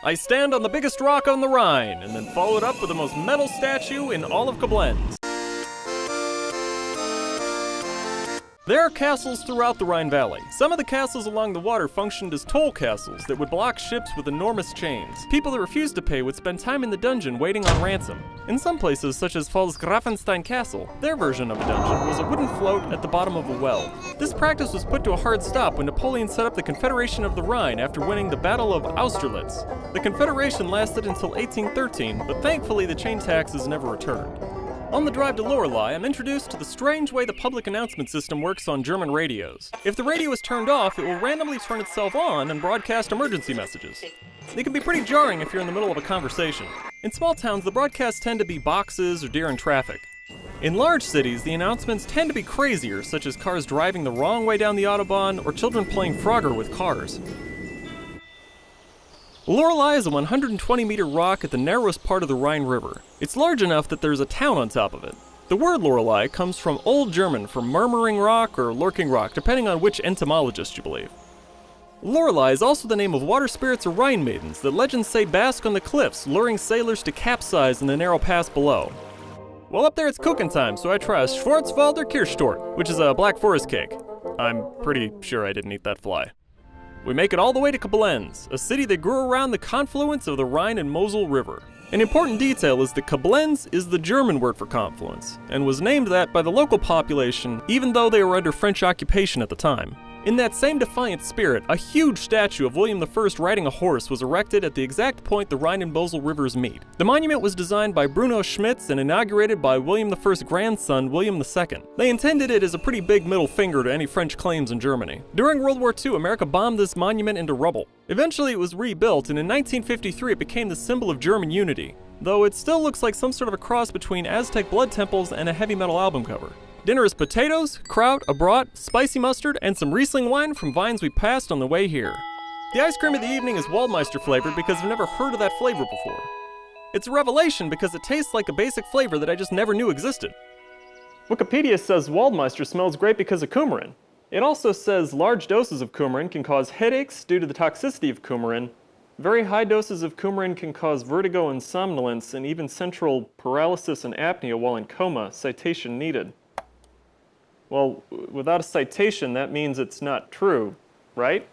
I stand on the biggest rock on the Rhine, and then follow it up with the most metal statue in all of Koblenz. There are castles throughout the Rhine Valley. Some of the castles along the water functioned as toll castles that would block ships with enormous chains. People that refused to pay would spend time in the dungeon waiting on ransom. In some places, such as Pfalzgrafenstein Castle, their version of a dungeon was a wooden float at the bottom of a well. This practice was put to a hard stop when Napoleon set up the Confederation of the Rhine after winning the Battle of Austerlitz. The Confederation lasted until 1813, but thankfully the chain taxes never returned. On the drive to Lorelei, I'm introduced to the strange way the public announcement system works on German radios. If the radio is turned off, it will randomly turn itself on and broadcast emergency messages. They can be pretty jarring if you're in the middle of a conversation. In small towns, the broadcasts tend to be boxes or deer in traffic. In large cities, the announcements tend to be crazier, such as cars driving the wrong way down the Autobahn or children playing Frogger with cars. Lorelei is a 120-meter rock at the narrowest part of the Rhine River. It's large enough that there's a town on top of it. The word Lorelei comes from Old German for murmuring rock or lurking rock, depending on which entomologist you believe. Lorelei is also the name of water spirits or Rhine maidens that legends say bask on the cliffs, luring sailors to capsize in the narrow pass below. Well, up there it's cooking time, so I try a Schwarzwälder Kirschtorte, which is a black forest cake. I'm pretty sure I didn't eat that fly. We make it all the way to Koblenz, a city that grew around the confluence of the Rhine and Mosel River. An important detail is that Koblenz is the German word for confluence, and was named that by the local population even though they were under French occupation at the time. In that same defiant spirit, a huge statue of William I riding a horse was erected at the exact point the Rhine and Mosel rivers meet. The monument was designed by Bruno Schmitz and inaugurated by William I's grandson, William II. They intended it as a pretty big middle finger to any French claims in Germany. During World War II, America bombed this monument into rubble. Eventually it was rebuilt, and in 1953 it became the symbol of German unity, though it still looks like some sort of a cross between Aztec blood temples and a heavy metal album cover. Dinner is potatoes, kraut, a brat, spicy mustard, and some Riesling wine from vines we passed on the way here. The ice cream of the evening is Waldmeister flavored because I've never heard of that flavor before. It's a revelation because it tastes like a basic flavor that I just never knew existed. Wikipedia says Waldmeister smells great because of coumarin. It also says large doses of coumarin can cause headaches due to the toxicity of coumarin. Very high doses of coumarin can cause vertigo and somnolence, and even central paralysis and apnea while in coma. Citation needed. Well, without a citation, that means it's not true, right?